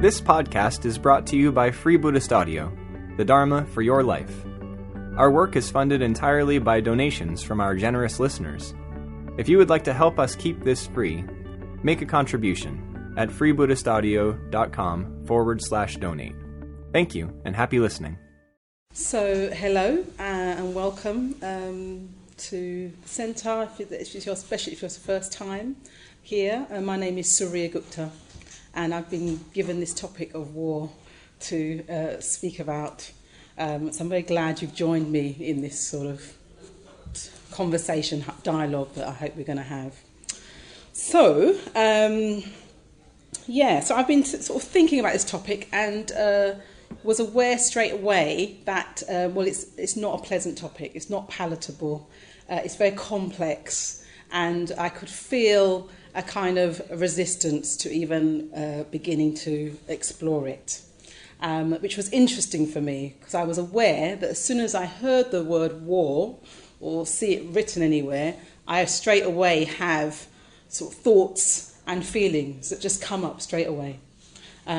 This podcast is brought to you by Free Buddhist Audio, the Dharma for your life. Our work is funded entirely by donations from our generous listeners. If you would like to help us keep this free, make a contribution at freebuddhistaudio.com/donate. Thank you, and happy listening. So, hello and welcome to the Centre, especially if it's your first time here. My name is Surya Gupta, and I've been given this topic of war to speak about. So I'm very glad you've joined me in this sort of conversation, dialogue that I hope we're going to have. So, so I've been sort of thinking about this topic and was aware straight away that, it's not a pleasant topic, it's not palatable, it's very complex, and I could feel a kind of resistance to even beginning to explore it, which was interesting for me because I was aware that as soon as I heard the word war or see it written anywhere, I straight away have sort of thoughts and feelings that just come up straight away.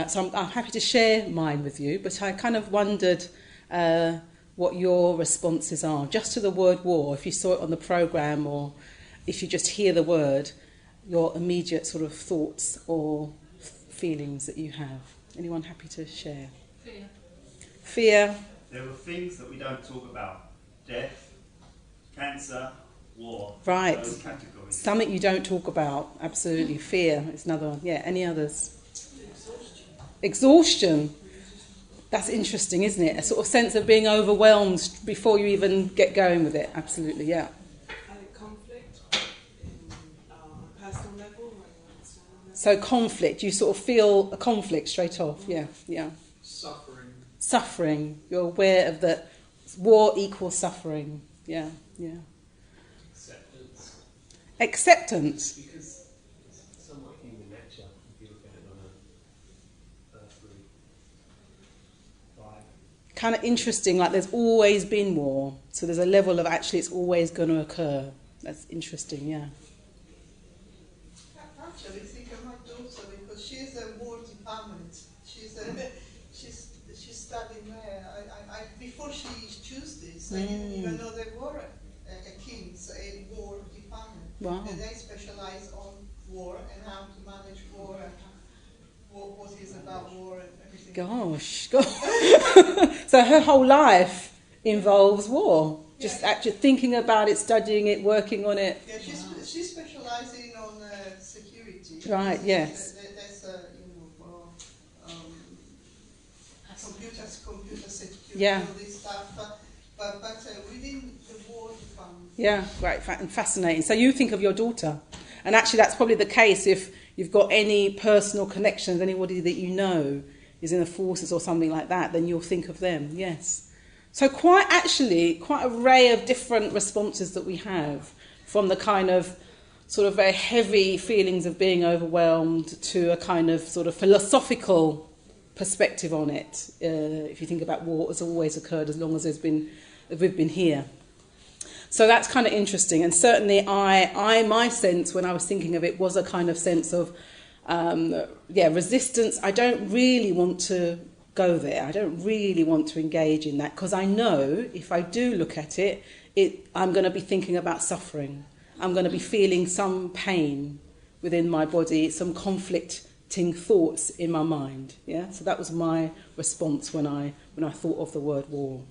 So I'm happy to share mine with you, but I kind of wondered what your responses are just to the word war, if you saw it on the programme or if you just hear the word, your immediate sort of thoughts or feelings that you have. Anyone happy to share? Fear. There are things that we don't talk about. Death, cancer, war. Right. Those categories. Something you don't talk about. Absolutely. Fear is another one. Yeah, any others? Exhaustion. That's interesting, isn't it? A sort of sense of being overwhelmed before you even get going with it. Absolutely, yeah. Conflict in personal level. So conflict, you sort of feel a conflict straight off. Yeah. Suffering. You're aware of that. War equals suffering. Yeah. Acceptance. Because it's somewhat human nature if you look at it on an earthly vibe. Kind of interesting, like there's always been war. So there's a level of actually it's always going to occur. That's interesting, yeah. Actually, think of my daughter because she's a war department. She's studying there. I before she chose this, I didn't even know there were a King's a war department. Wow. And they specialize on war and how to manage war and what is about war and everything. Gosh. So her whole life involves war. Just actually thinking about it, studying it, working on it. Yeah, she's specializing on security. Right, yes. That's computer security, Yeah. all this stuff. But within the war department. Yeah, right, and fascinating. So you think of your daughter, and actually that's probably the case if you've got any personal connections, anybody that you know is in the forces or something like that, then you'll think of them, yes. So quite an array of different responses that we have, from the kind of sort of very heavy feelings of being overwhelmed to a kind of sort of philosophical perspective on it. If you think about war, it's always occurred as long as we've been here. So that's kind of interesting, and certainly my sense when I was thinking of it was a kind of sense of resistance. I don't really want to go there. I don't really want to engage in that because I know if I do look at it, I'm going to be thinking about suffering. I'm going to be feeling some pain within my body, some conflicting thoughts in my mind. Yeah, so that was my response when I thought of the word war.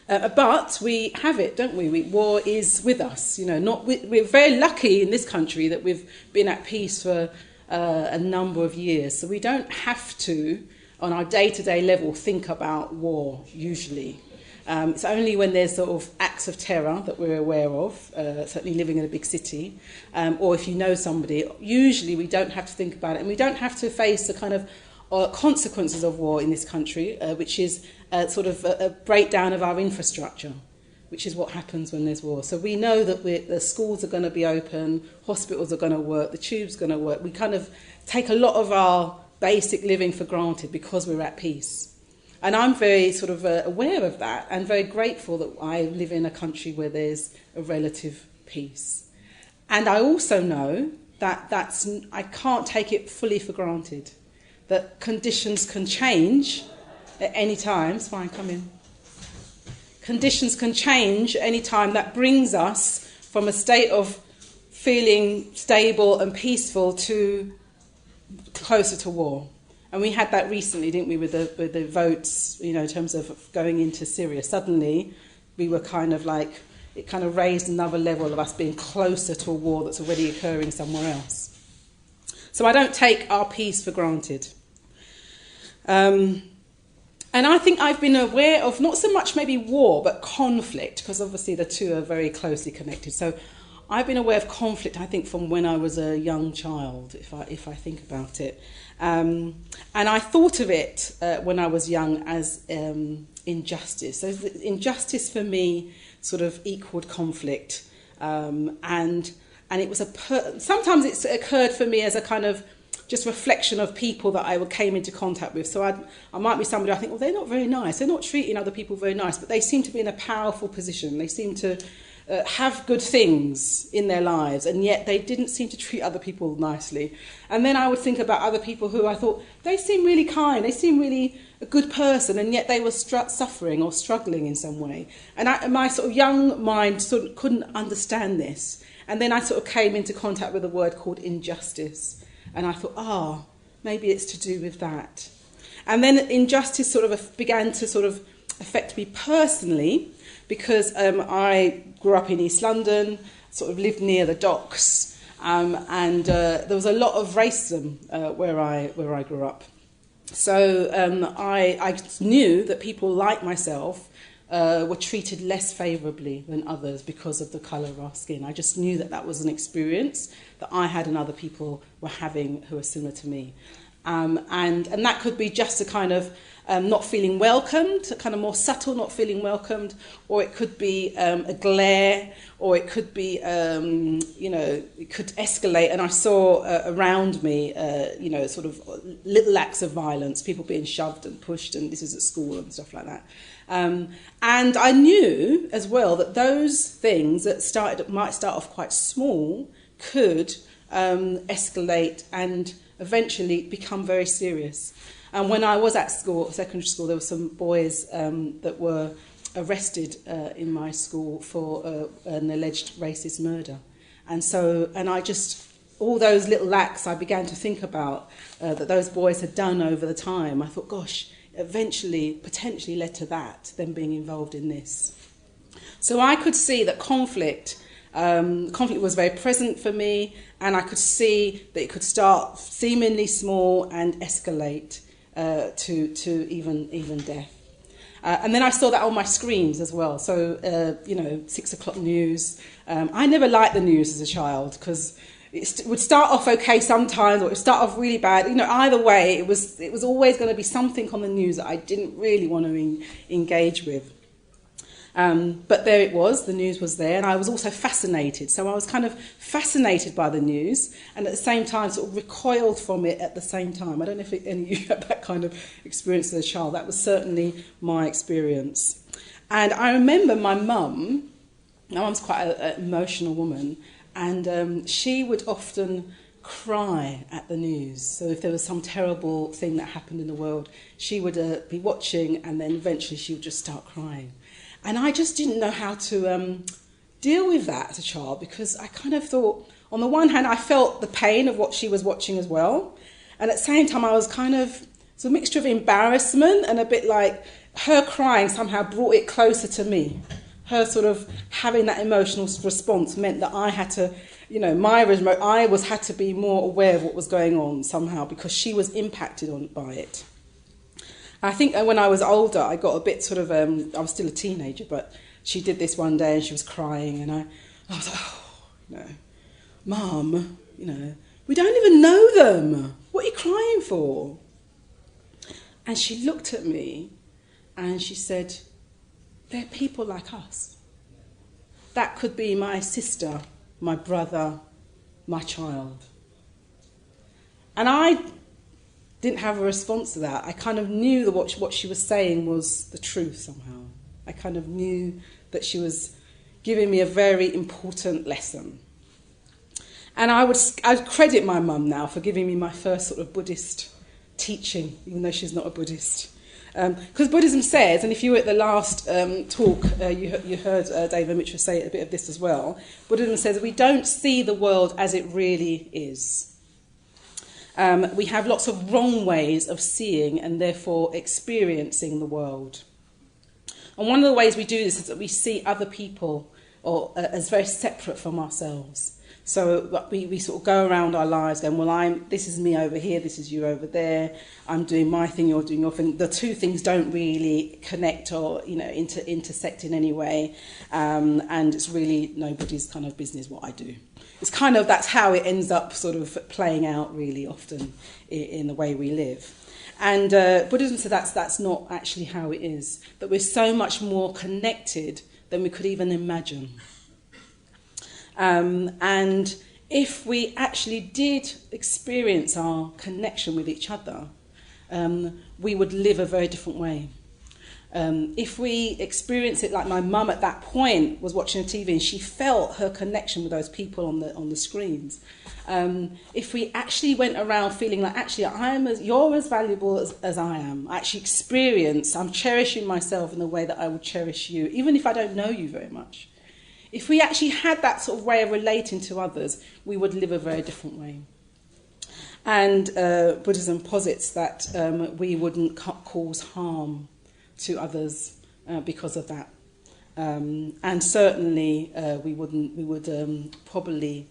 But we have it, don't we? War is with us. We're very lucky in this country that we've been at peace for a number of years, so we don't have to, on our day-to-day level, think about war usually. It's only when there's sort of acts of terror that we're aware of, certainly living in a big city, or if you know somebody. Usually we don't have to think about it, and we don't have to face the kind of consequences of war in this country, which is sort of a breakdown of our infrastructure, which is what happens when there's war. So we know that the schools are going to be open, hospitals are going to work, the tube's going to work. We kind of take a lot of our basic living for granted because we're at peace. And I'm very sort of aware of that and very grateful that I live in a country where there's a relative peace. And I also know that I can't take it fully for granted. that conditions can change at any time. It's fine, come in. Conditions can change at any time. That brings us from a state of feeling stable and peaceful to closer to war. And we had that recently, didn't we, with the votes, in terms of going into Syria. Suddenly, we were kind of like, it kind of raised another level of us being closer to a war that's already occurring somewhere else. So I don't take our peace for granted. And I think I've been aware of not so much maybe war, but conflict, because obviously the two are very closely connected. So I've been aware of conflict, I think, from when I was a young child, if I think about it. And I thought of it when I was young as injustice. So injustice for me sort of equaled conflict. And it was sometimes it's occurred for me as a kind of just reflection of people that I came into contact with. So I might be somebody I think, well, they're not very nice. They're not treating other people very nice, but they seem to be in a powerful position. They seem to have good things in their lives, and yet they didn't seem to treat other people nicely. And then I would think about other people who I thought, they seem really kind, they seem really a good person, and yet they were suffering or struggling in some way. And my sort of young mind sort of couldn't understand this. And then I sort of came into contact with a word called injustice. And I thought, maybe it's to do with that. And then injustice sort of began to sort of affect me personally, because I grew up in East London, sort of lived near the docks, and there was a lot of racism where I grew up. So I knew that people like myself were treated less favourably than others because of the colour of our skin. I just knew that was an experience that I had and other people were having who were similar to me. And that could be just a kind of not feeling welcomed, a kind of more subtle not feeling welcomed, or it could be a glare, or it could be, it could escalate. And I saw around me, sort of little acts of violence, people being shoved and pushed, and this is at school and stuff like that. And I knew as well that those things that might start off quite small could escalate and eventually become very serious. And when I was at school, secondary school, there were some boys that were arrested in my school for an alleged racist murder. And I just, all those little acts I began to think about that those boys had done over the time, I thought, gosh, eventually, potentially led to that, them being involved in this. So I could see that conflict was very present for me, and I could see that it could start seemingly small and escalate to even death. And then I saw that on my screens as well. So, 6 o'clock news. I never liked the news as a child because it would start off okay sometimes, or it would start off really bad. Either way, it was always going to be something on the news that I didn't really want to engage with. But there it was, the news was there, and I was also fascinated. So I was kind of fascinated by the news, and at the same time sort of recoiled from it at the same time. I don't know if any of you had that kind of experience as a child. That was certainly my experience. And I remember my mum's quite an emotional woman, and she would often cry at the news. So if there was some terrible thing that happened in the world, she would be watching, and then eventually she would just start crying. And I just didn't know how to deal with that as a child, because I kind of thought, on the one hand, I felt the pain of what she was watching as well. And at the same time, I was kind of, it's a mixture of embarrassment and a bit like her crying somehow brought it closer to me. Her sort of having that emotional response meant that I had to, had to be more aware of what was going on somehow, because she was impacted by it. I think when I was older, I got a bit sort of, I was still a teenager, but she did this one day and she was crying, and I was like, Mum, we don't even know them. What are you crying for? And she looked at me and she said, they're people like us. That could be my sister, my brother, my child. And I didn't have a response to that. I kind of knew that what she was saying was the truth somehow. I kind of knew that she was giving me a very important lesson. And I'd credit my mum now for giving me my first sort of Buddhist teaching, even though she's not a Buddhist. Because Buddhism says, and if you were at the last talk, you heard David Mitra say a bit of this as well, Buddhism says we don't see the world as it really is. We have lots of wrong ways of seeing and therefore experiencing the world. And one of the ways we do this is that we see other people as very separate from ourselves. So we sort of go around our lives going, well, this is me over here, this is you over there, I'm doing my thing, you're doing your thing. The two things don't really connect or, intersect in any way. And it's really nobody's kind of business what I do. It's kind of, that's how it ends up sort of playing out really often in the way we live. And Buddhism says that's not actually how it is, that we're so much more connected than we could even imagine. And if we actually did experience our connection with each other, we would live a very different way. If we experience it like my mum at that point was watching TV and she felt her connection with those people on the screens. If we actually went around feeling like, actually, you're as valuable as I am. I actually I'm cherishing myself in the way that I would cherish you, even if I don't know you very much. If we actually had that sort of way of relating to others, we would live a very different way. And Buddhism posits that we wouldn't cause harm to others because of that. And certainly we would probably,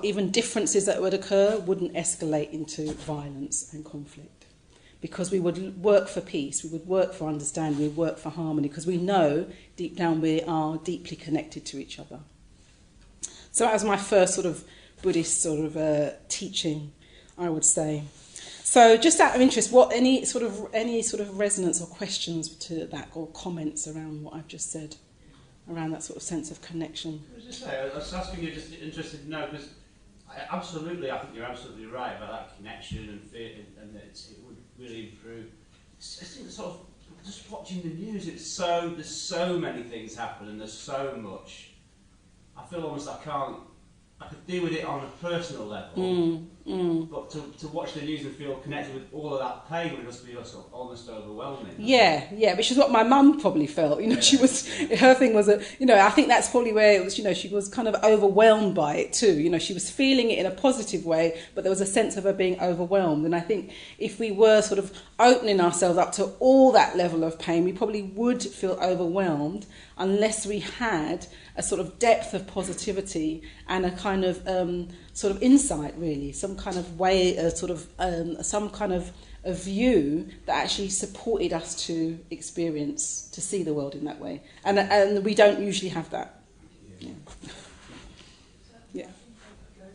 even differences that would occur wouldn't escalate into violence and conflict. Because we would work for peace, we would work for understanding, we would work for harmony, because we know deep down we are deeply connected to each other. So that was my first sort of Buddhist sort of teaching, I would say. So just out of interest, any sort of resonance or questions to that, or comments around what I've just said, around that sort of sense of connection? I was asking you, just interested to know, because I think you're absolutely right about that connection and it would really improve. I think sort of just watching the news, there's so many things happen and there's so much. I feel almost I could deal with it on a personal level, but to watch the news and feel connected with all of that pain would just be sort of almost overwhelming. Yeah, which is what my mum probably felt. She was, her thing was I think that's probably where it was. She was kind of overwhelmed by it too. She was feeling it in a positive way, but there was a sense of her being overwhelmed. And I think if we were sort of opening ourselves up to all that level of pain, we probably would feel overwhelmed unless we had a sort of depth of positivity and a kind of sort of insight, really, some kind of way, some kind of a view that actually supported us to see the world in that way. And we don't usually have that. Yeah. Yeah.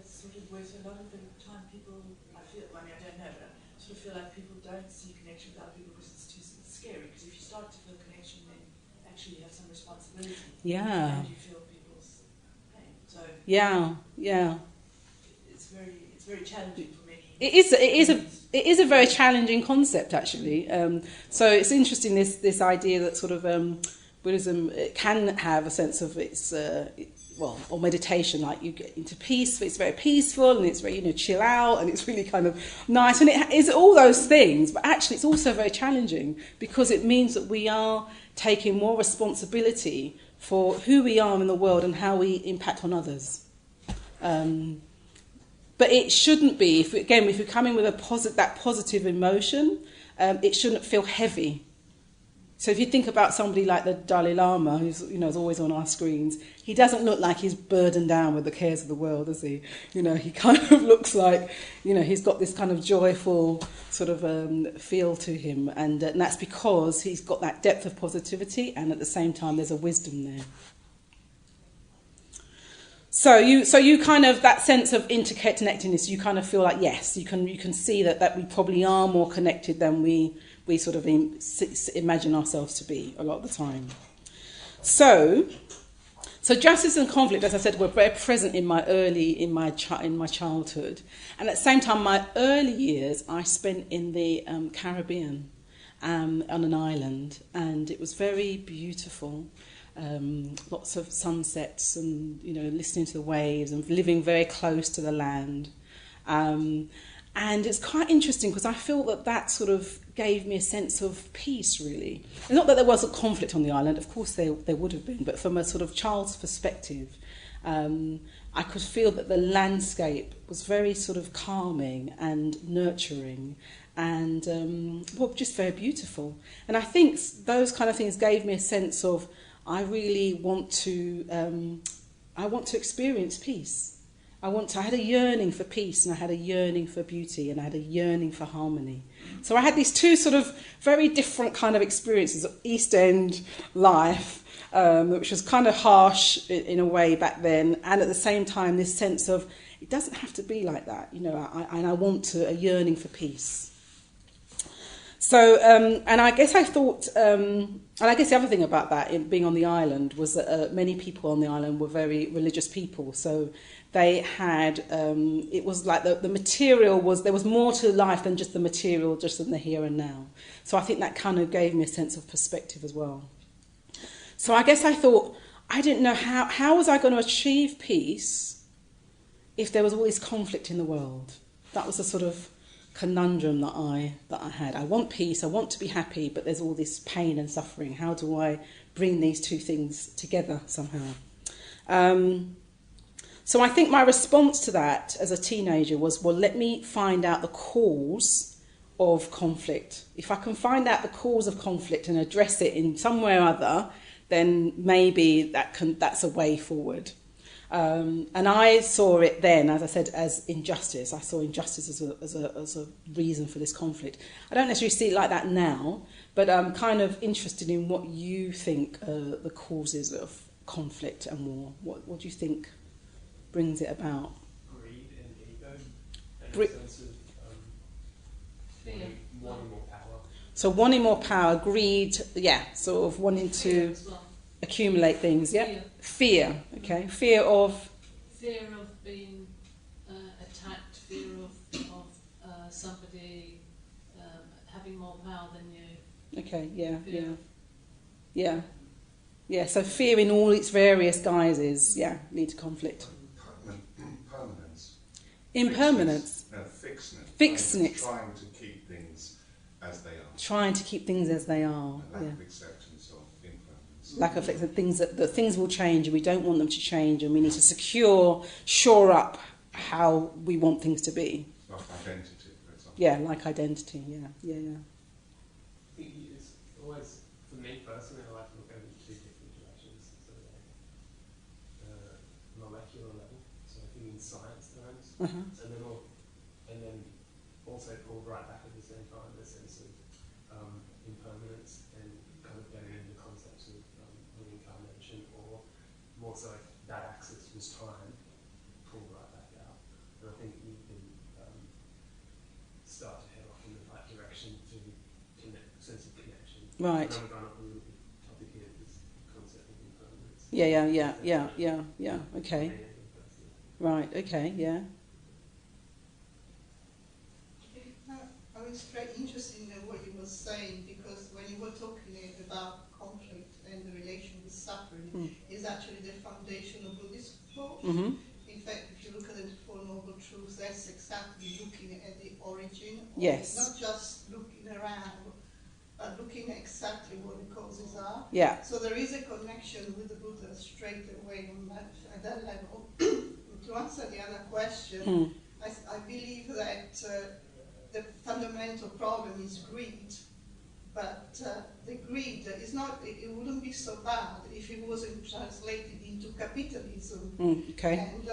Sort of where a lot of the time people, I don't know, but I sort of feel like people don't see connection with other people because it's scary. Because if you start to feel connection, then actually you have some responsibility. Yeah. And you feel people's pain. So yeah. It's very challenging for many. It is a very challenging concept, actually. So it's interesting, this idea that sort of Buddhism can have a sense of its or meditation, like you get into peace, it's very peaceful and it's very chill out and it's really kind of nice, and it is all those things. But actually, it's also very challenging because it means that we are taking more responsibility for who we are in the world and how we impact on others. But it shouldn't be, if we're coming with that positive emotion, it shouldn't feel heavy. So if you think about somebody like the Dalai Lama, who's is always on our screens, he doesn't look like he's burdened down with the cares of the world, does he? He kind of looks like, he's got this kind of joyful sort of feel to him, and that's because he's got that depth of positivity, and at the same time there's a wisdom there. So you kind of, that sense of interconnectedness, you kind of feel like, yes, you can see that we probably are more connected than we sort of imagine ourselves to be a lot of the time. So justice and conflict, as I said, were very present in my childhood, and at the same time, my early years I spent in the Caribbean, on an island, and it was very beautiful. Lots of sunsets and listening to the waves and living very close to the land, And it's quite interesting because I feel that that sort of gave me a sense of peace, really. And not that there wasn't conflict on the island, of course there would have been, but from a sort of child's perspective, I could feel that the landscape was very sort of calming and nurturing and just very beautiful. And I think those kind of things gave me a sense of I really want to experience peace. I had a yearning for peace, and I had a yearning for beauty, and I had a yearning for harmony. So I had these two sort of very different kind of experiences of East End life, which was kind of harsh in a way back then, and at the same time this sense of it doesn't have to be like that, I want a yearning for peace. So, and I guess I thought, and I guess the other thing about that, in being on the island, was that many people on the island were very religious people. So they had, it was like the material was, there was more to life than just the material, just in the here and now. So I think that kind of gave me a sense of perspective as well. So I guess I thought, I didn't know how was I going to achieve peace if there was all this conflict in the world. That was the sort of conundrum that I had. I want peace, I want to be happy, but there's all this pain and suffering. How do I bring these two things together somehow? So I think my response to that as a teenager was, well, let me find out the cause of conflict. If I can find out the cause of conflict and address it in some way or other, then maybe that's a way forward. And I saw it then, as I said, as injustice. I saw injustice as a reason for this conflict. I don't necessarily see it like that now, but I'm kind of interested in what you think are the causes of conflict and war. What do you think brings it about? Greed and ego, and a sense of wanting more power. So wanting more power, greed, sort of wanting to accumulate things, Fear, okay. Fear of being attacked, fear of somebody having more power than you. Okay, yeah. So fear in all its various guises, lead to conflict. Impermanence. Impermanence. Fixedness. Trying to keep things as they are. Trying to keep things as they are. Lack of acceptance of impermanence. Lack of acceptance that things will change and we don't want them to change, and we need to shore up how we want things to be. Like identity, for example. Yeah, like identity. Yeah. I think it's always, for me personally, I like to look at it in two different directions. So molecular level, so I think in science terms, and then also pulled right back at the same time the sense of impermanence and kind of getting into concepts of reincarnation, or more so if that axis was time, pulled right back out. And I think you can start to head off in the right direction to connect, sense of connection. Right. And I'm going up a little bit topic here, this concept of impermanence. Yeah. Okay. Right. Okay. Yeah. It's very interesting what you were saying, because when you were talking about conflict and the relation with suffering, is actually the foundation of Buddhist thought. Mm-hmm. In fact, if you look at the Four Noble Truths, that's exactly looking at the origin. Yes. Not just looking around, but looking at exactly what the causes are. Yeah. So there is a connection with the Buddha straight away at that level. To answer the other question, I believe that the fundamental problem is greed, but the greed is not, it wouldn't be so bad if it wasn't translated into capitalism. Okay. And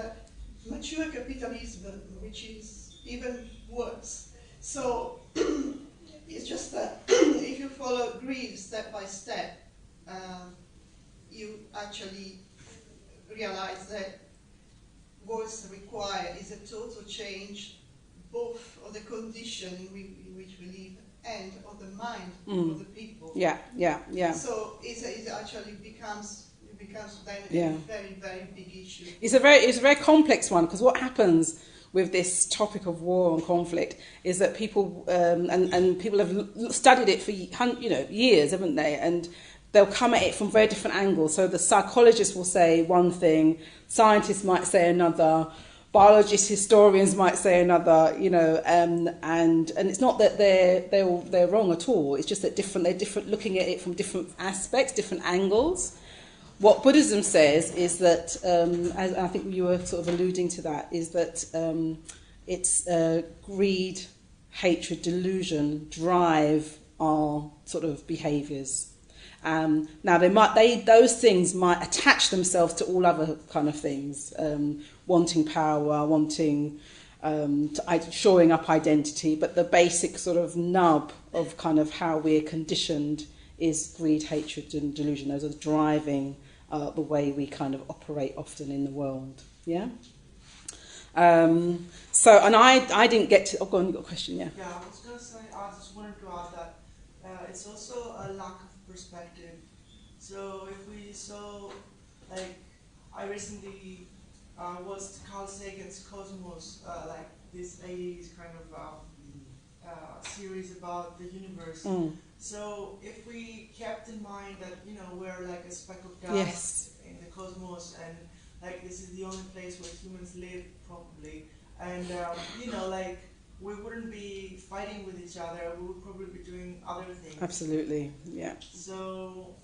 mature capitalism, which is even worse. So it's just that if you follow greed step by step, you actually realize that what's required is a total change both of the condition in which we live and of the mind of the people. Yeah. So it actually becomes then a very, very big issue. It's a very complex one, because what happens with this topic of war and conflict is that people and people have studied it for years, haven't they? And they'll come at it from very different angles. So the psychologists will say one thing, scientists might say another. biologists, historians might say another, you know, and it's not that they're wrong at all. It's just that they're different, looking at it from different aspects, different angles. What Buddhism says is that, as I think you were sort of alluding to that, is that it's greed, hatred, delusion drive our sort of behaviours. Now those things might attach themselves to all other kind of things, wanting power, wanting shoring up identity, but the basic sort of nub of kind of how we're conditioned is greed, hatred and delusion. Those are driving the way we kind of operate often in the world. Yeah. So, and I didn't get to. Oh, go on, you got a question? Yeah. Yeah, I was going to say. I just wanted to add that it's also a lack of perspective. So if we saw, like, I recently watched Carl Sagan's Cosmos, like this 80s kind of series about the universe. So if we kept in mind that, you know, we're like a speck of dust in the cosmos, and like this is the only place where humans live probably, and you know, like we wouldn't be fighting with each other, we would probably be doing other things. Absolutely, yeah. So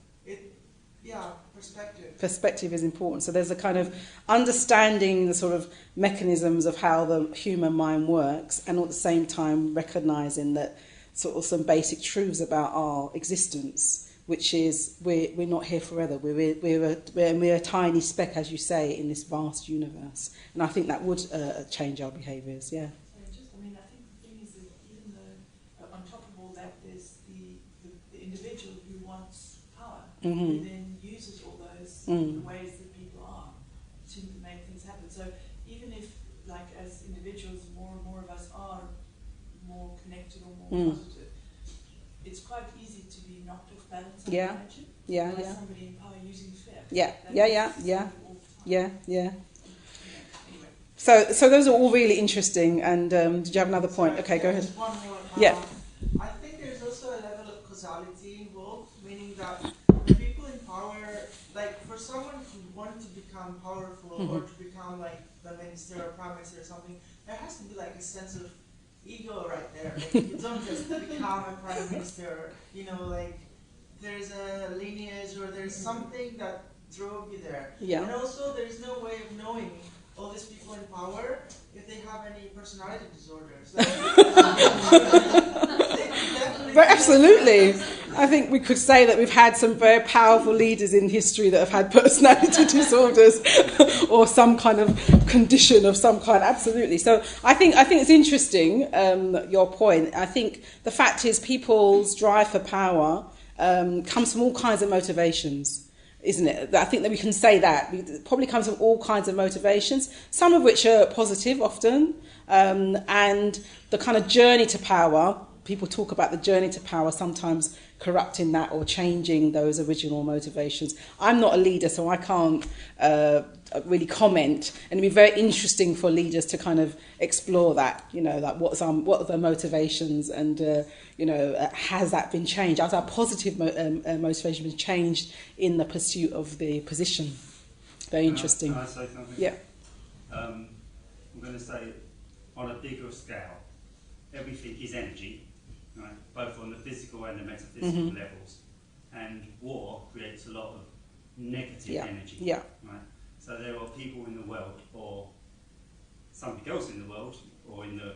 perspective. Perspective is important. So there's a kind of understanding the sort of mechanisms of how the human mind works, and at the same time recognizing that sort of some basic truths about our existence, which is we're not here forever. We're a tiny speck, as you say, in this vast universe. And I think that would change our behaviours. Yeah. I mean, I think the thing is that even though on top of all that, there's the individual who wants power, who then uses all those ways that people are to make things happen. So even if, like, as individuals, more and more of us are more connected or more positive, it's quite easy to be knocked off balance on energy by somebody in power using fear. So those are all really interesting. And did you have another point? Okay, go ahead. One more. I think there's also a level of causality involved, meaning that the people in power, like for someone who wants to become powerful or to become like the minister or prime minister or something, there has to be like a sense of ego right there. Like, you don't just become a prime minister, you know, like there's a lineage or there's something that drove you there. And also there's no way of knowing all these people in power if they have any personality disorders. But absolutely. I think we could say that we've had some very powerful leaders in history that have had personality disorders or some kind of condition of some kind. Absolutely. So I think it's interesting, your point. I think the fact is people's drive for power comes from all kinds of motivations, isn't it? I think that we can say that. It probably comes from all kinds of motivations, some of which are positive often, and the kind of journey to power, people talk about the journey to power sometimes corrupting that or changing those original motivations. I'm not a leader, so I can't really comment, and it'd be very interesting for leaders to kind of explore that, you know, like what are the motivations, and you know, has that been changed? Has our positive motivation been changed in the pursuit of the position? Very interesting. Can I say something? Yeah. I'm going to say, on a bigger scale, everything is energy, right? Both on the physical and the metaphysical levels. And war creates a lot of negative energy. Yeah. Right? So there are people in the world, or something else in the world, or in the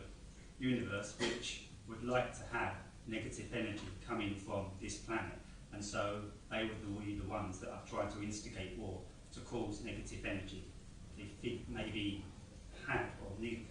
universe, which would like to have negative energy coming from this planet. And so they would be the ones that are trying to instigate war to cause negative energy. They maybe had or need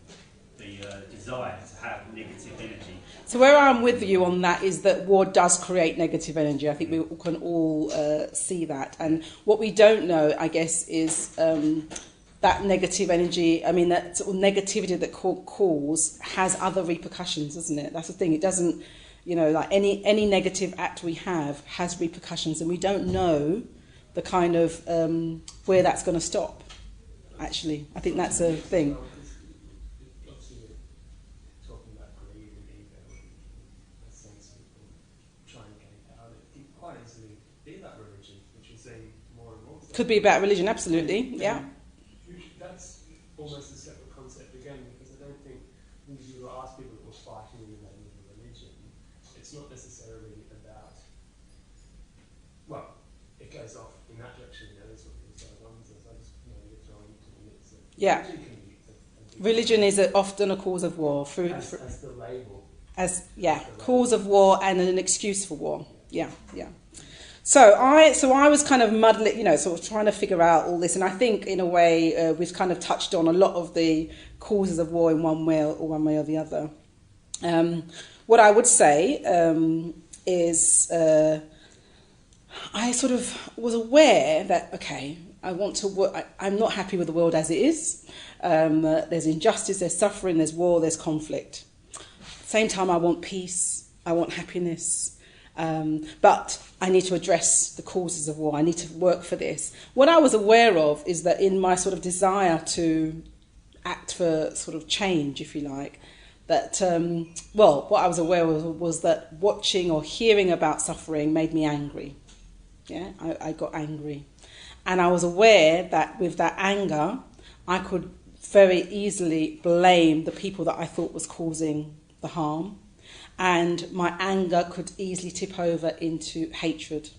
the desire to have negative energy. So where I'm with you on that is that war does create negative energy. I think we can all see that. And what we don't know, I guess, is that negative energy, I mean, that sort of negativity that cause has other repercussions, doesn't it? That's the thing. It doesn't, you know, like any negative act we have has repercussions, and we don't know the kind of where that's going to stop, actually. I think that's a thing. Could be about religion, absolutely, yeah. That's almost a separate concept Yeah. Religion is often a cause of war. As the label. Cause of war and an excuse for war. Yeah. So I was kind of muddling, sort of trying to figure out all this, and I think in a way we've kind of touched on a lot of the causes of war in one way or the other. What I would say is I sort of was aware that, okay, I want to work. I'm not happy with the world as it is. There's injustice, there's suffering, there's war, there's conflict. Same time, I want peace, I want happiness, but I need to address the causes of war. I need to work for this. What I was aware of is that in my sort of desire to act for sort of change, if you like, that, what I was aware of was that watching or hearing about suffering made me angry. Yeah, I got angry. And I was aware that with that anger, I could very easily blame the people that I thought was causing the harm. And my anger could easily tip over into hatred.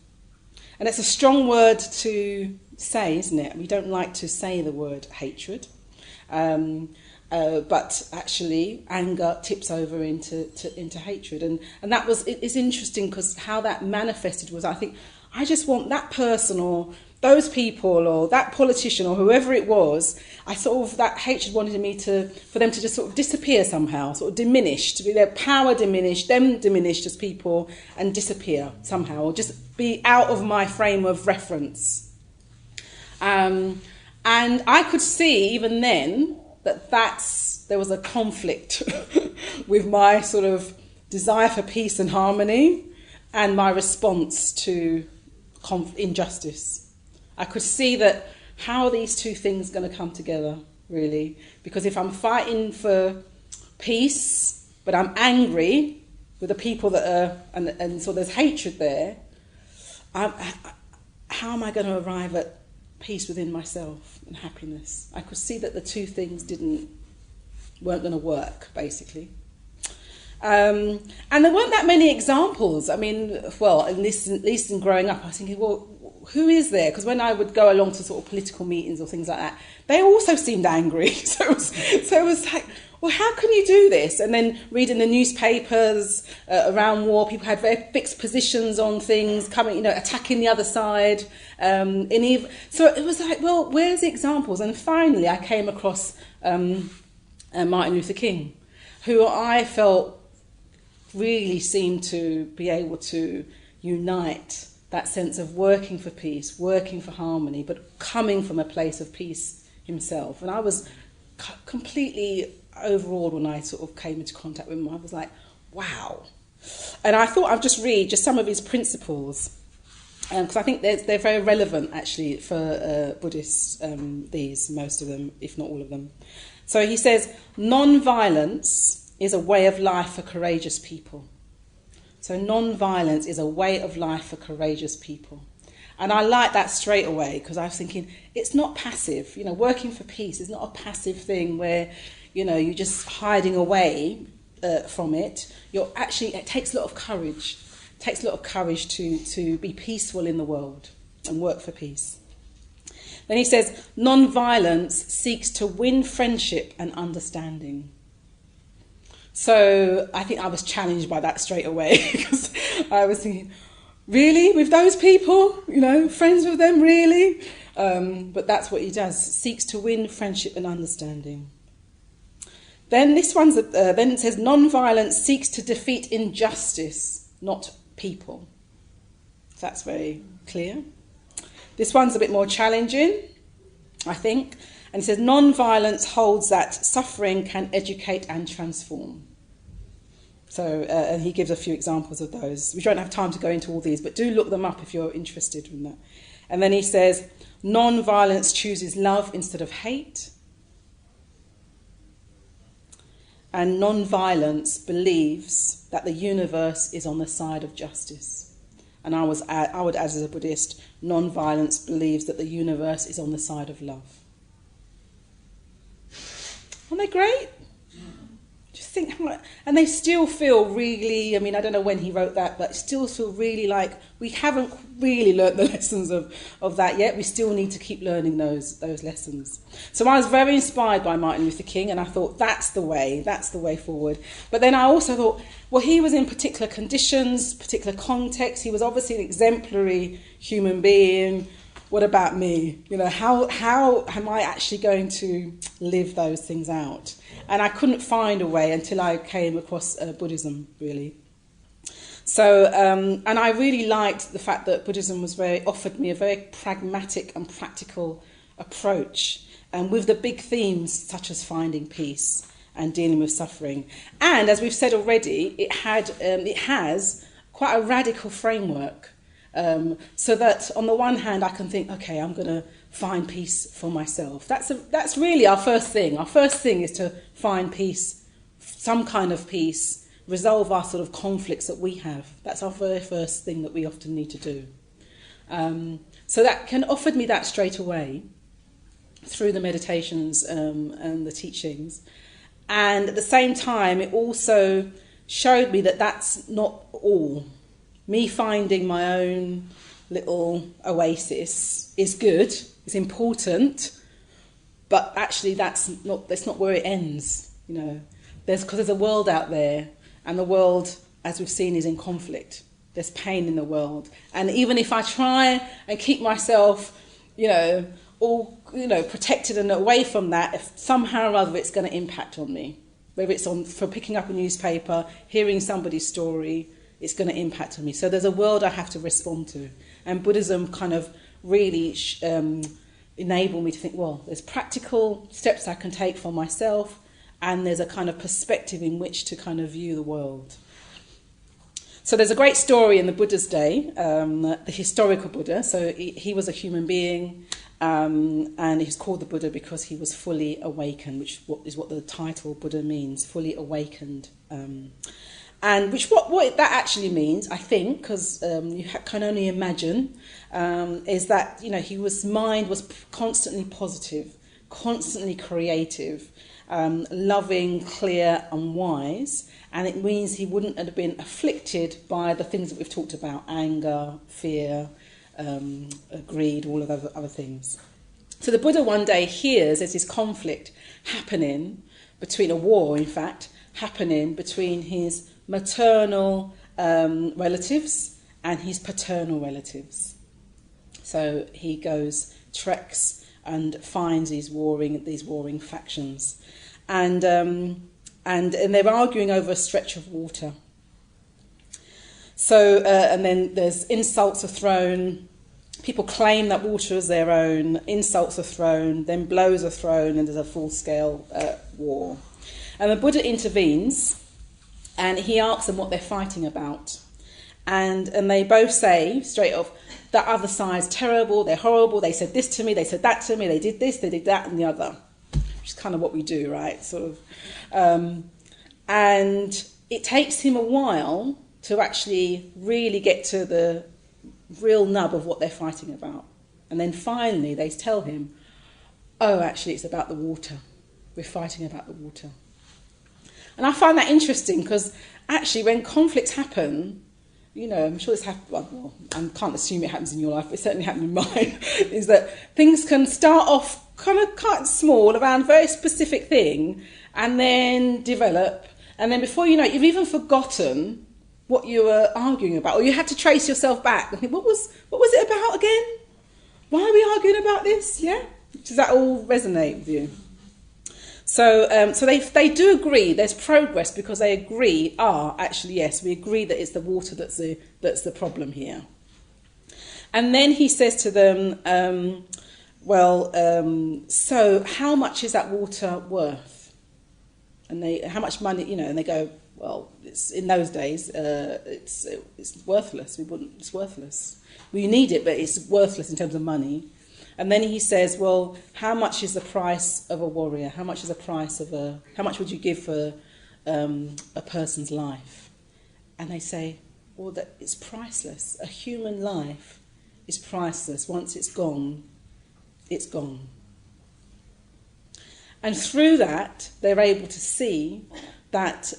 And it's a strong word to say, isn't it? We don't like to say the word hatred. But actually, anger tips over into hatred. And that was, it's interesting because how that manifested was, I think, I just want that person or those people or that politician or whoever it was, I sort of, that hatred wanted for them to just sort of disappear somehow, sort of diminish, to be their power diminished, them diminished as people and disappear somehow, or just be out of my frame of reference. And I could see even then that there was a conflict with my sort of desire for peace and harmony and my response to injustice. I could see that how are these two things going to come together, really? Because if I'm fighting for peace, but I'm angry with the people that are, and so there's hatred there, how am I going to arrive at peace within myself and happiness? I could see that the two things weren't going to work, basically. And there weren't that many examples. I mean, well, at least in growing up, I was thinking, well, who is there? Because when I would go along to sort of political meetings or things like that, they also seemed angry. So it was like, well, how can you do this? And then reading the newspapers around war, people had very fixed positions on things, coming, attacking the other side. So it was like, well, where's the examples? And finally, I came across Martin Luther King, who I felt really seemed to be able to unite that sense of working for peace, working for harmony, but coming from a place of peace himself. And I was completely overawed when I sort of came into contact with him. I was like, wow. And I thought I'd just read just some of his principles, because I think they're very relevant, actually, for Buddhists, most of them, if not all of them. So he says, non-violence is a way of life for courageous people. So non-violence is a way of life for courageous people. And I like that straight away, because I was thinking, it's not passive. Working for peace is not a passive thing where, you're just hiding away from it. It takes a lot of courage. It takes a lot of courage to be peaceful in the world and work for peace. Then he says, non-violence seeks to win friendship and understanding. So I think I was challenged by that straight away, because I was thinking, really, with those people, friends with them, really? But that's what he does, seeks to win friendship and understanding. Then then it says, non-violence seeks to defeat injustice, not people. So that's very clear. This one's a bit more challenging, I think. And it says, non-violence holds that suffering can educate and transform. So, and he gives a few examples of those. We don't have time to go into all these, but do look them up if you're interested in that. And then he says, non-violence chooses love instead of hate. And non-violence believes that the universe is on the side of justice. And I would add, as a Buddhist, non-violence believes that the universe is on the side of love. Aren't they great? Do you think, and they still feel really, I mean, I don't know when he wrote that, but still feel really like we haven't really learnt the lessons of that yet. We still need to keep learning those lessons. So I was very inspired by Martin Luther King, and I thought that's the way forward. But then I also thought, well, he was in particular conditions, particular context. He was obviously an exemplary human being. What about me? You know, how am I actually going to live those things out? And I couldn't find a way until I came across Buddhism, really. So, and I really liked the fact that Buddhism offered me a very pragmatic and practical approach, and with the big themes such as finding peace and dealing with suffering. And as we've said already, it has quite a radical framework. So that on the one hand I can think, okay, I'm going to find peace for myself. That's really our first thing. Our first thing is to find peace, some kind of peace, resolve our sort of conflicts that we have. That's our very first thing that we often need to do. So that offered me that straight away through the meditations and the teachings. And at the same time, it also showed me that that's not all. Me finding my own little oasis is good, it's important, but actually that's not where it ends. You know, because there's a world out there, and the world, as we've seen, is in conflict. There's pain in the world, and even if I try and keep myself, all protected and away from that, if somehow or other it's going to impact on me, whether it's for picking up a newspaper, hearing somebody's story. It's going to impact on me. So there's a world I have to respond to. And Buddhism kind of really enabled me to think, well, there's practical steps I can take for myself, and there's a kind of perspective in which to kind of view the world. So there's a great story in the Buddha's day, the historical Buddha. So he was a human being, and he's called the Buddha because he was fully awakened, which is what the title Buddha means, fully awakened. And what that actually means, I think, because you can only imagine, is that his mind was constantly positive, constantly creative, loving, clear, and wise. And it means he wouldn't have been afflicted by the things that we've talked about: anger, fear, greed, all of those other things. So the Buddha one day hears there's this conflict happening between, a war, in fact, happening between his maternal relatives and his paternal relatives. So he goes, treks, and finds these warring factions, and they're arguing over a stretch of water. So and then there's insults are thrown. People claim that water is their own. Insults are thrown. Then blows are thrown, and there's a full-scale war. And the Buddha intervenes. And he asks them what they're fighting about. And they both say, straight off, that other side's terrible, they're horrible, they said this to me, they said that to me, they did this, they did that, and the other. Which is kind of what we do, right? Sort of. And it takes him a while to actually really get to the real nub of what they're fighting about. And then finally they tell him, oh, actually it's about the water. We're fighting about the water. And I find that interesting because actually when conflicts happen, I'm sure this happens, well, I can't assume it happens in your life, but it certainly happened in mine, is that things can start off kind of quite small around a very specific thing and then develop. And then before you know it, you've even forgotten what you were arguing about, or you had to trace yourself back and think, what was it about again? Why are we arguing about this? Yeah? Does that all resonate with you? So they do agree. There's progress because they agree. Actually, yes, we agree that it's the water that's the problem here. And then he says to them, so how much is that water worth? And how much money? And they go, well, it's in those days, it's worthless. It's worthless. We need it, but it's worthless in terms of money. And then he says, well, how much is the price of a warrior? How much would you give for a person's life? And they say, well, that it's priceless. A human life is priceless. Once it's gone, it's gone. And through that, they're able to see that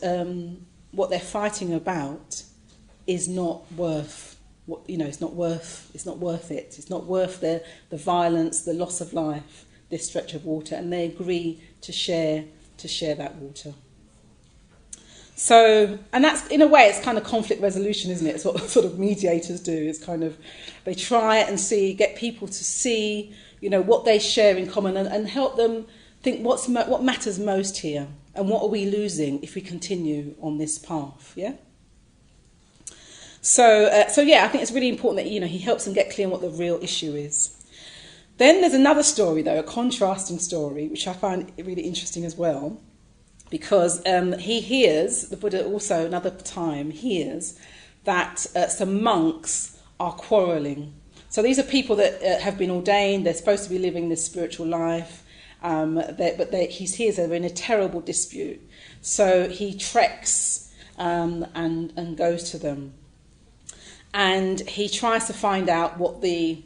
what they're fighting about is not worth it's not worth it. It's not worth the violence, the loss of life, this stretch of water, and they agree to share that water. So, and that's, in a way, it's kind of conflict resolution, isn't it? It's what sort of mediators do. It's kind of, they try and get people to see, what they share in common, and help them think what matters most here, and what are we losing if we continue on this path, yeah? So yeah, I think it's really important that, he helps them get clear on what the real issue is. Then there's another story, though, a contrasting story, which I find really interesting as well, because he hears, the Buddha also another time hears, that some monks are quarrelling. So these are people that have been ordained, they're supposed to be living this spiritual life, but he hears they're in a terrible dispute. So he treks and goes to them. And he tries to find out what the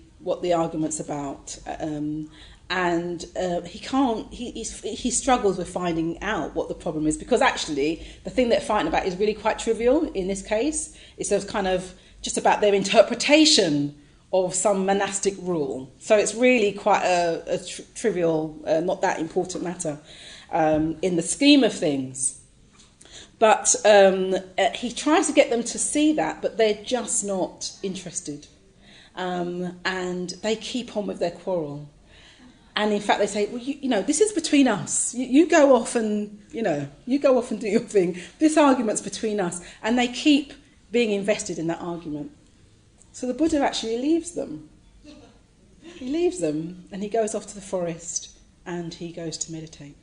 argument's about, and he can't. He struggles with finding out what the problem is, because actually the thing they're fighting about is really quite trivial. In this case, it's kind of just about their interpretation of some monastic rule. So it's really quite a trivial, not that important matter in the scheme of things. But he tries to get them to see that, but they're just not interested. And they keep on with their quarrel. And in fact, they say, well, this is between us. You go off and, you go off and do your thing. This argument's between us. And they keep being invested in that argument. So the Buddha actually leaves them. He leaves them and he goes off to the forest and he goes to meditate.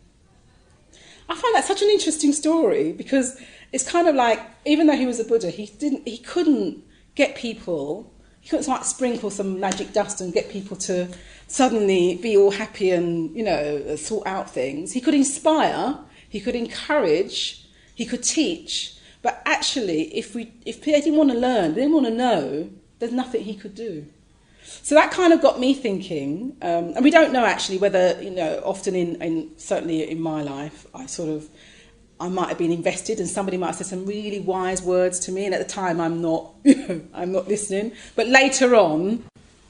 I find that such an interesting story, because it's kind of like, even though he was a Buddha, he couldn't get people, he couldn't like sprinkle some magic dust and get people to suddenly be all happy and, sort out things. He could inspire, he could encourage, he could teach, but actually, if they didn't want to learn, they didn't want to know, there's nothing he could do. So that kind of got me thinking, and we don't know actually whether, often certainly in my life, I might have been invested and somebody might have said some really wise words to me, and at the time I'm not listening. But later on,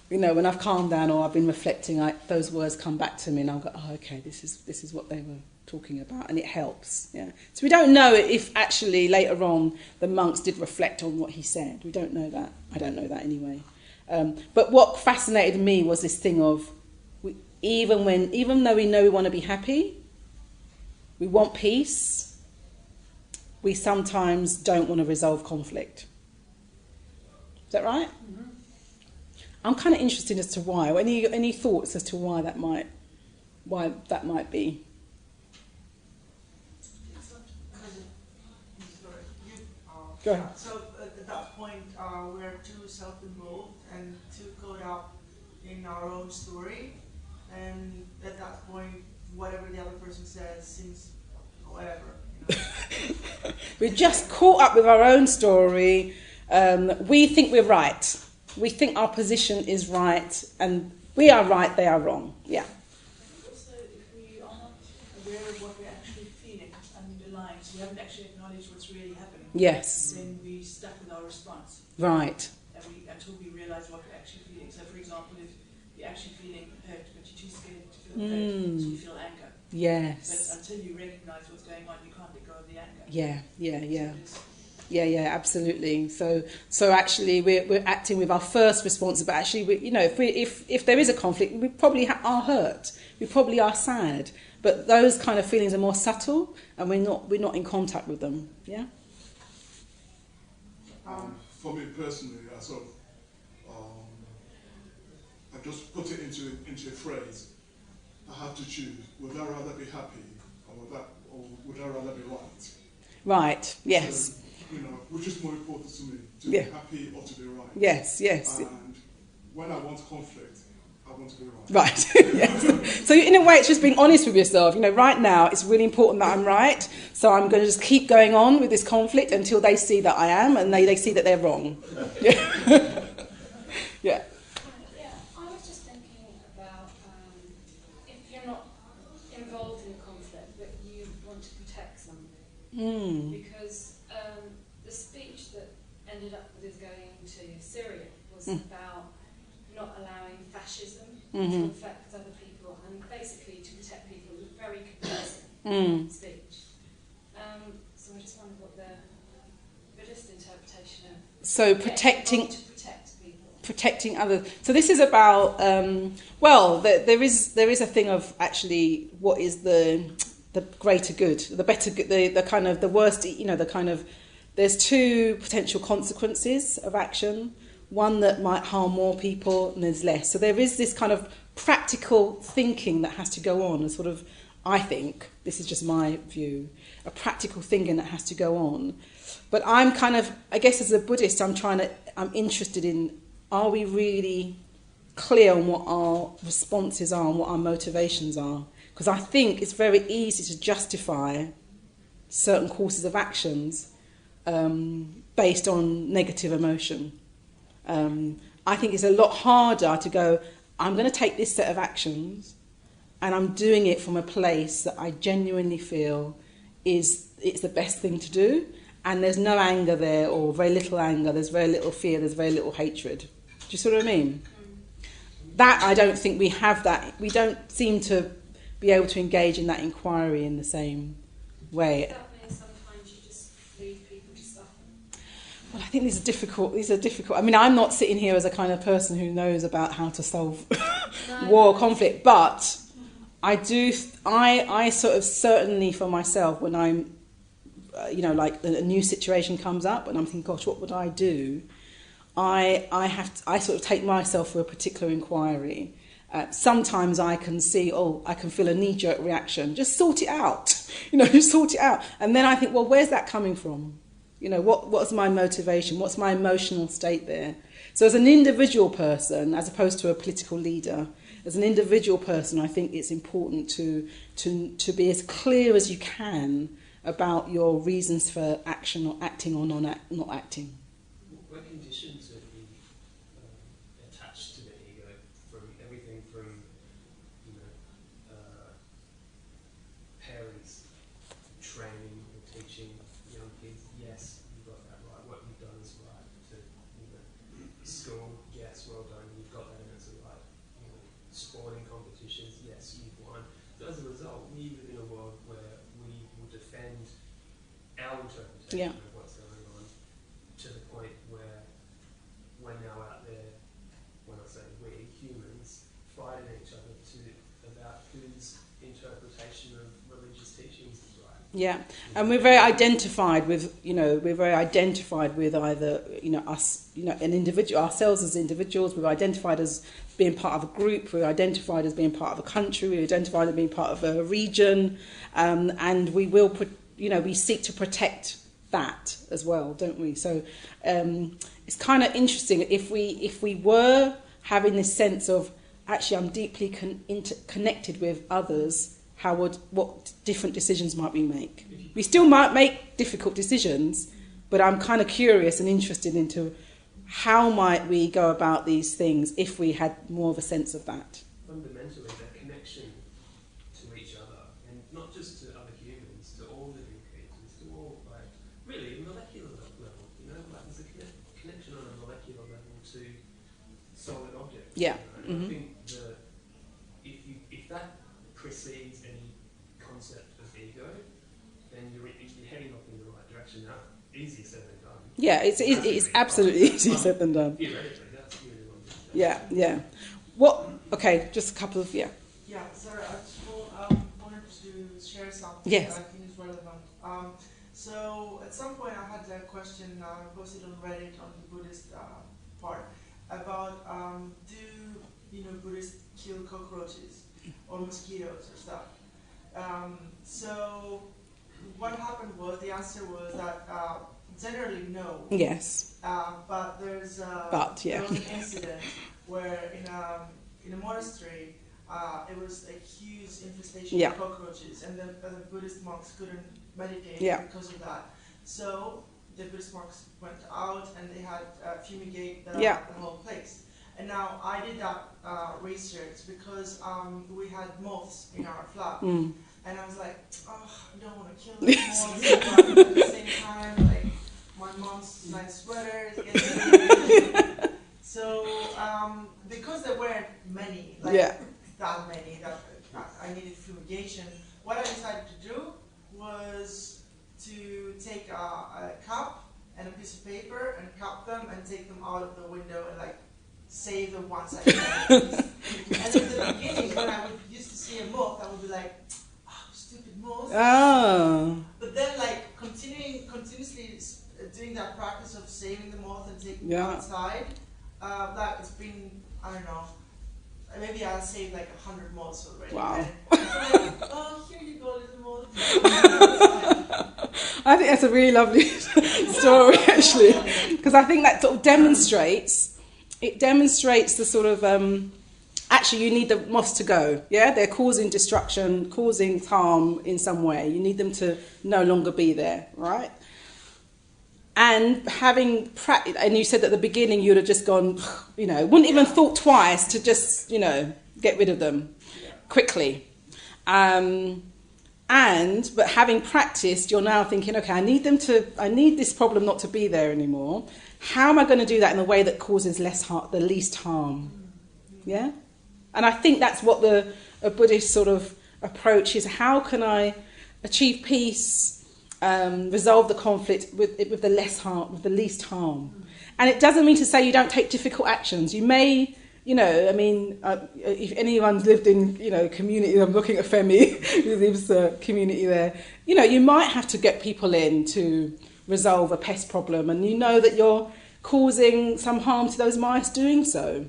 when I've calmed down or I've been reflecting, those words come back to me and I'll go, oh, okay, this is what they were talking about, and it helps. Yeah. So we don't know if actually later on the monks did reflect on what he said. We don't know that. I don't know that anyway. But what fascinated me was this thing of, even though we know we want to be happy, we want peace, we sometimes don't want to resolve conflict. Is that right? Mm-hmm. I'm kind of interested as to why. Any thoughts as to why that might be? Go ahead. So at that point, we're too self-involved and too caught up in our own story, and at that point, whatever the other person says seems whatever. We're just caught up with our own story. We think we're right. We think our position is right, and we are right, they are wrong. Yeah. Also, if we are not aware of what we're actually feeling underlying, so we haven't actually acknowledged what's really happening. Yes. Then we stuck with our response. Right. Until we realise what we're actually feeling. So, for example, if you're actually feeling hurt, but you're too scared to feel hurt, so you feel anger. Yes. But until you recognise what's going on, you can't let go of the anger. Yeah. Yeah, absolutely. So actually, we're acting with our first response, but actually, if there is a conflict, we probably are hurt. We probably are sad. But those kind of feelings are more subtle, and we're not in contact with them. Yeah. For me personally, I just put it into a phrase. I have to choose: would I rather be happy, or would I rather be right? Right. Yes. So, which is more important to me, to be happy or to be right? Yes. And when I want conflict, I want to be right. Right. Yes. So in a way, it's just being honest with yourself. Right now, it's really important that I'm right, so I'm going to just keep going on with this conflict until they see that I am, and they see that they're wrong. Yeah. Yeah. I was just thinking about if you're not involved in a conflict, but you want to protect somebody. because the speech that ended up with us going to Syria was about not allowing fascism to affect other people, and basically to protect people. It was a very convincing speech. So I just wondered what the Buddhist interpretation of So protecting to protect people. Protecting others. So this is about there is a thing of actually what is the greater good, the better good, the kind of the worst, the kind of, there's two potential consequences of action, one that might harm more people and there's less. So there is this kind of practical thinking that has to go on, a sort of, I think, this is just my view, a practical thinking that has to go on. But I'm kind of, I guess as a Buddhist, I'm interested in, are we really clear on what our responses are and what our motivations are? Because I think it's very easy to justify certain courses of actions based on negative emotion. I think it's a lot harder to go, I'm going to take this set of actions and I'm doing it from a place that I genuinely feel it's the best thing to do, and there's no anger there, or very little anger, there's very little fear, there's very little hatred. Do you see what I mean? That, I don't think we have that. We don't seem to be able to engage in that inquiry in the same way. Does that mean sometimes you just leave people to suffer? Well, I think these are difficult. I mean, I'm not sitting here as a kind of person who knows about how to solve war or conflict, but I sort of certainly for myself, when I'm, like a new situation comes up and I'm thinking, gosh, what would I do? I sort of take myself through a particular inquiry. Sometimes I can see, I can feel a knee-jerk reaction. Just sort it out, just sort it out. And then I think, well, where's that coming from? What's my motivation? What's my emotional state there? So as an individual person, as opposed to a political leader, as an individual person, I think it's important to be as clear as you can about your reasons for action or acting or not acting. We're conditioned to be attached to the ego from everything from parents training or teaching young kids, yes, you got that right, what you've done is right, to school, yes, well done, you've got that answer right, sporting competitions, yes, you've won. So as a result, we live in a world where we will defend our interpretation of what's going on, to the point where we're now out there, when I say we, humans, fighting each other about whose interpretation of religious teachings is right. Yeah, and we're very identified with, either, us, an individual, ourselves as individuals. We're identified as being part of a group. We're identified as being part of a country. We're identified as being part of a region, and we will, we seek to protect that as well, don't we? So it's kind of interesting if we were having this sense of, actually, I'm deeply connected with others. What different decisions might we make? We still might make difficult decisions, but I'm kind of curious and interested into how might we go about these things if we had more of a sense of that. Fundamentally, that connection to each other, and not just to other humans, to all living creatures, to all, really molecular level. There's a connection on a molecular level to solid objects. Yeah. And I think if that precedes any concept of ego, then you're heading off in the right direction. Now, easier said than done. Yeah, it's absolutely easier said than done. Theoretically, that's really what it is. Yeah. Okay, just a couple of, Yeah, sorry, I just wanted to share something yes. that I think is relevant. So at some point I had a question posted on Reddit on the Buddhist part about do Buddhists kill cockroaches or mosquitoes or stuff. So what happened was, the answer was that generally no. Yes. But there was an incident where in a monastery it was a huge infestation of cockroaches, and the Buddhist monks couldn't meditate because of that. So the Buddhist monks went out and they had fumigate the whole place. And now I did that research because we had moths in our flat. and I was like, oh, I don't want to kill them all, but at the same time, like, my mom's nice sweater is getting so, because there weren't many, like, that many, that I needed fumigation, what I decided to do was to take a cup and a piece of paper and cup them and take them out of the window and like save the ones I could. And in the beginning, when I used to see a moth, I would be like, oh, stupid moth. Oh. But then like continuously doing that practice of saving the moth and taking them outside, that it's been, I don't know, maybe I'll save like 100 moths already. Wow. Like, oh, here you go, little moth. I think that's a really lovely story, actually, because I think that sort of demonstrates the sort of, actually you need the moths to go, yeah? They're causing destruction, causing harm in some way. You need them to no longer be there, right? And having practice, and you said at the beginning you'd have just gone, you know, wouldn't even thought twice to just, you know, get rid of them quickly. But having practiced, you're now thinking, okay, I need this problem not to be there anymore. How am I going to do that in a way that causes the least harm? Yeah? And I think that's what a Buddhist sort of approach is. How can I achieve peace, resolve the conflict with the least harm? And it doesn't mean to say you don't take difficult actions. You may, you know, I mean, if anyone's lived in, you know, community, I'm looking at Femi, who lives community there, you know, you might have to get people in to resolve a pest problem, and you know that you're causing some harm to those mice doing so.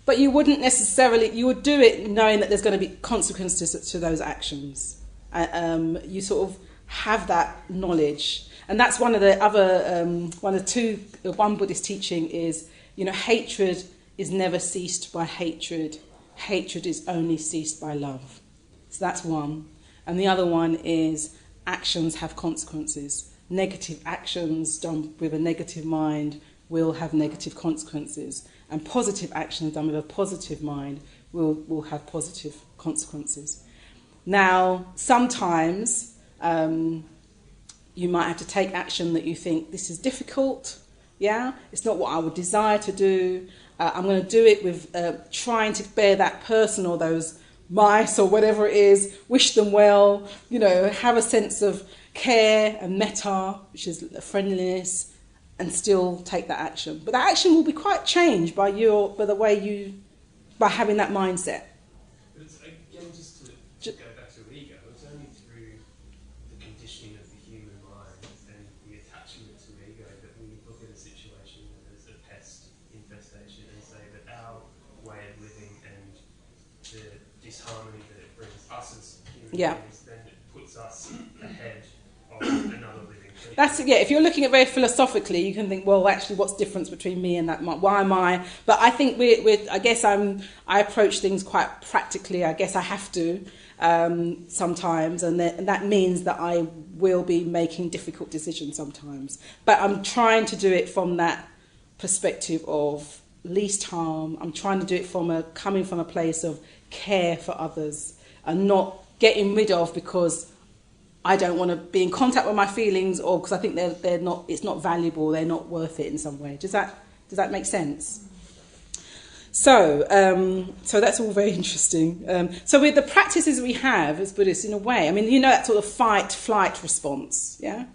But you wouldn't necessarily, you would do it knowing that there's going to be consequences to those actions. You sort of have that knowledge. And that's one of the other, one Buddhist teaching is, you know, hatred is never ceased by hatred. Hatred is only ceased by love. So that's one. And the other one is actions have consequences. Negative actions done with a negative mind will have negative consequences. And positive actions done with a positive mind will have positive consequences. Now, sometimes you might have to take action that you think, this is difficult, yeah? It's not what I would desire to do. I'm going to do it with trying to bear that person or those mice or whatever it is, wish them well, you know, have a sense of care and metta, which is friendliness, and still take that action. But that action will be quite changed by having that mindset. But it's, again, just to go back to ego, it's only through the conditioning of the human mind and the attachment to ego that we look at a situation as a pest infestation and say that our way of living and the disharmony that it brings us as human beings, then it puts us ahead of another living creature. That's it, yeah. If you're looking at it very philosophically, you can think, well, actually, what's the difference between me and that? Why am I? But I think I approach things quite practically. I guess I have to sometimes, and that means that I will be making difficult decisions sometimes. But I'm trying to do it from that perspective of least harm. I'm trying to do it coming from a place of care for others and not getting rid of because I don't want to be in contact with my feelings or because I think they're not. It's not valuable. They're not worth it in some way. Does that make sense? So that's all very interesting. So with the practices we have as Buddhists, in a way, I mean, you know, that sort of fight-flight response. Yeah,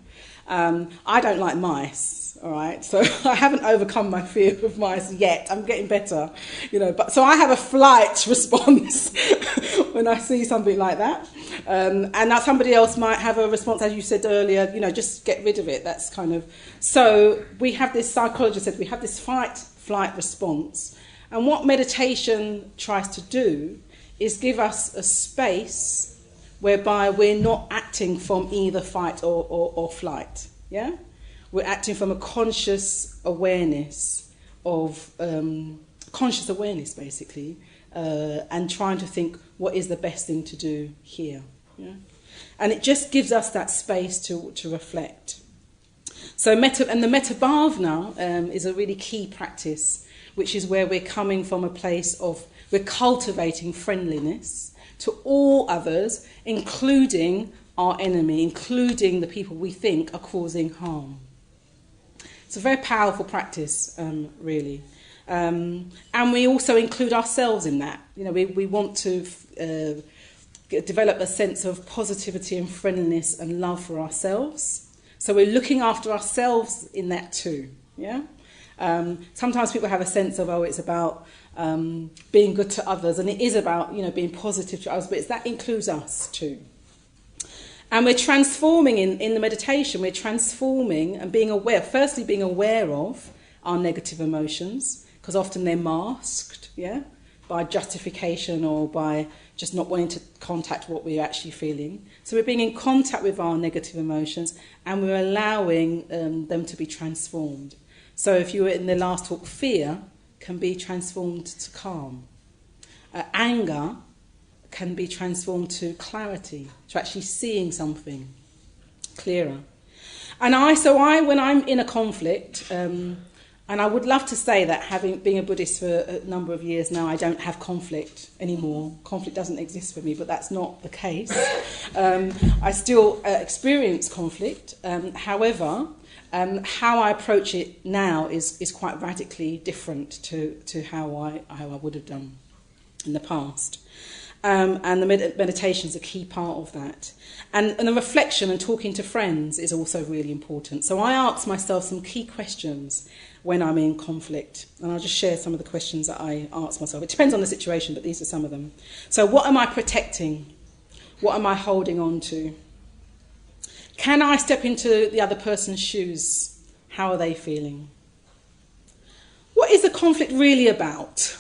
I don't like mice. All right, so I haven't overcome my fear of mice yet. I'm getting better, you know. But so I have a flight response when I see something like that, and now somebody else might have a response, as you said earlier. You know, just get rid of it. That's kind of so. We have this psychologist said we have this fight-flight response, and what meditation tries to do is give us a space whereby we're not acting from either fight or flight. Yeah. We're acting from a conscious awareness basically, and trying to think what is the best thing to do here. Yeah? And it just gives us that space to reflect. So the Metta Bhavana is a really key practice, which is where we're coming from a place of, we're cultivating friendliness to all others, including our enemy, including the people we think are causing harm. It's a very powerful practice, really. And we also include ourselves in that. You know, we want to develop a sense of positivity and friendliness and love for ourselves. So we're looking after ourselves in that too. Yeah. Sometimes people have a sense of, it's about being good to others, and it is about, being positive to others, but that includes us too. And we're transforming in the meditation, we're transforming and being aware, firstly being aware of our negative emotions, because often they're masked, by justification or by just not wanting to contact what we're actually feeling. So we're being in contact with our negative emotions, and we're allowing them to be transformed. So if you were in the last talk, fear can be transformed to calm. Anger can be transformed to clarity, to actually seeing something clearer. And when I'm in a conflict, and I would love to say that being a Buddhist for a number of years now, I don't have conflict anymore. Conflict doesn't exist for me, but that's not the case. I still experience conflict. However, how I approach it now is quite radically different to how I would have done in the past. And the meditation is a key part of that. And the reflection and talking to friends is also really important. So I ask myself some key questions when I'm in conflict. And I'll just share some of the questions that I ask myself. It depends on the situation, but these are some of them. So what am I protecting? What am I holding on to? Can I step into the other person's shoes? How are they feeling? What is the conflict really about?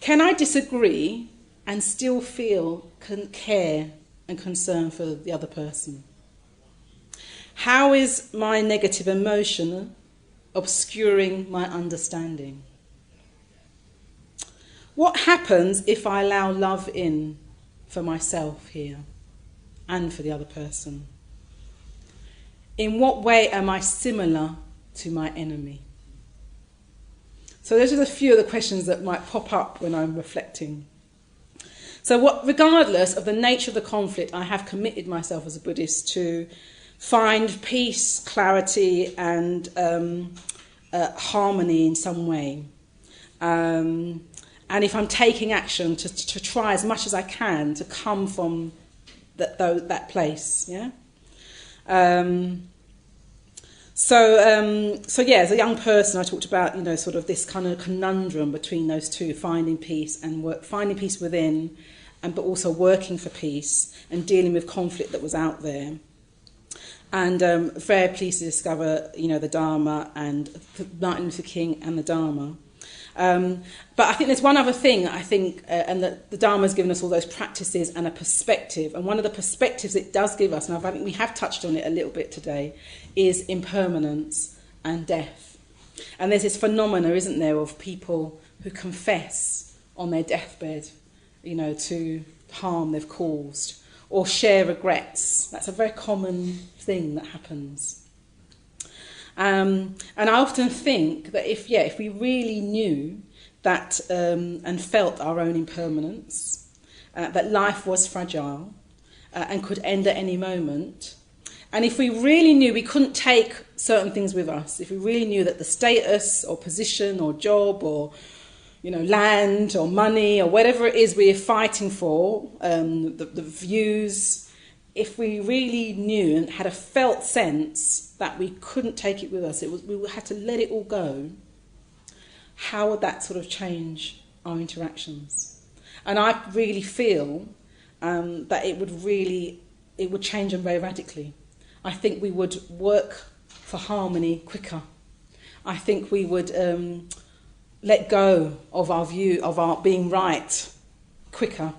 Can I disagree and still feel care and concern for the other person? How is my negative emotion obscuring my understanding? What happens if I allow love in for myself here and for the other person? In what way am I similar to my enemy? So those are a few of the questions that might pop up when I'm reflecting. So regardless of the nature of the conflict, I have committed myself as a Buddhist to find peace, clarity and harmony in some way. And if I'm taking action, to try as much as I can to come from that place. Yeah. So as a young person, I talked about, sort of this kind of conundrum between those two, finding peace finding peace within, but also working for peace and dealing with conflict that was out there. And very pleased to discover, the Dharma and Martin Luther King and the Dharma. But I think there's one other thing, and that the Dharma has given us all those practices and a perspective. And one of the perspectives it does give us, and I think we have touched on it a little bit today, is impermanence and death. And there's this phenomena, isn't there, of people who confess on their deathbed, to harm they've caused, or share regrets. That's a very common thing that happens. And I often think that if we really knew that and felt our own impermanence, that life was fragile and could end at any moment, and if we really knew we couldn't take certain things with us, if we really knew that the status or position or job or land or money or whatever it is we're fighting for, the views, if we really knew and had a felt sense that we couldn't take it with us, we had to let it all go, how would that sort of change our interactions? And I really feel that it would change them very radically. I think we would work for harmony quicker. I think we would let go of our view of our being right quicker.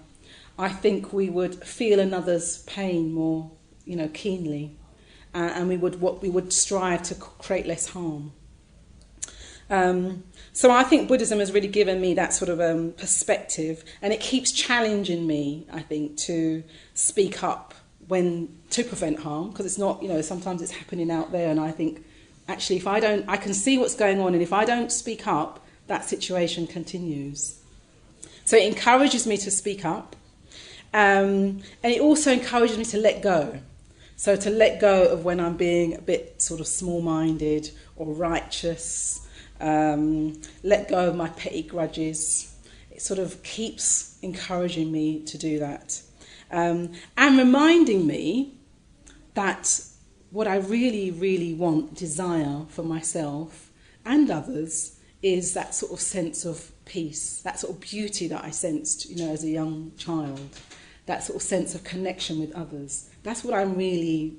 I think we would feel another's pain more, keenly, and we would strive to create less harm. So I think Buddhism has really given me that sort of perspective, and it keeps challenging me, I think, to speak up to prevent harm, because it's not, sometimes it's happening out there, and I think, actually, I can see what's going on, and if I don't speak up, that situation continues. So it encourages me to speak up, and it also encourages me to let go. So to let go of when I'm being a bit sort of small-minded or righteous, let go of my petty grudges. It sort of keeps encouraging me to do that. And reminding me that what I really, really desire for myself and others is that sort of sense of peace, that sort of beauty that I sensed, as a young child, that sort of sense of connection with others. That's what I really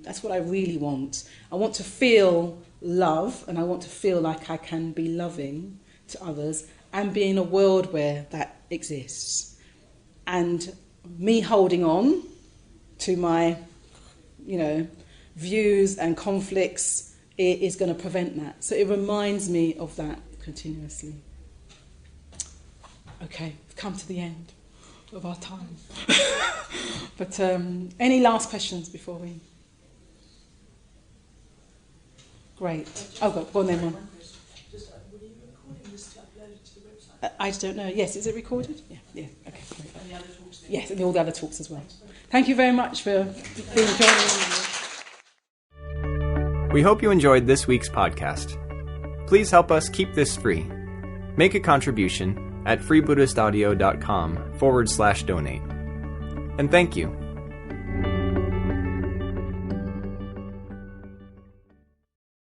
want. I want to feel love, and I want to feel like I can be loving to others and be in a world where that exists. And me holding on to my, views and conflicts is going to prevent that. So it reminds me of that continuously. Okay, we've come to the end of our time. But any last questions before we... Great. Go on then, Mum. Were you recording this to upload it to the website? I don't know. Yes, is it recorded? Yeah. Okay. Great. And the other talks then? Yes, and all the other talks as well. Thank you very much for being joining me. We hope you enjoyed this week's podcast. Please help us keep this free. Make a contribution at freebuddhistaudio.com/donate. And thank you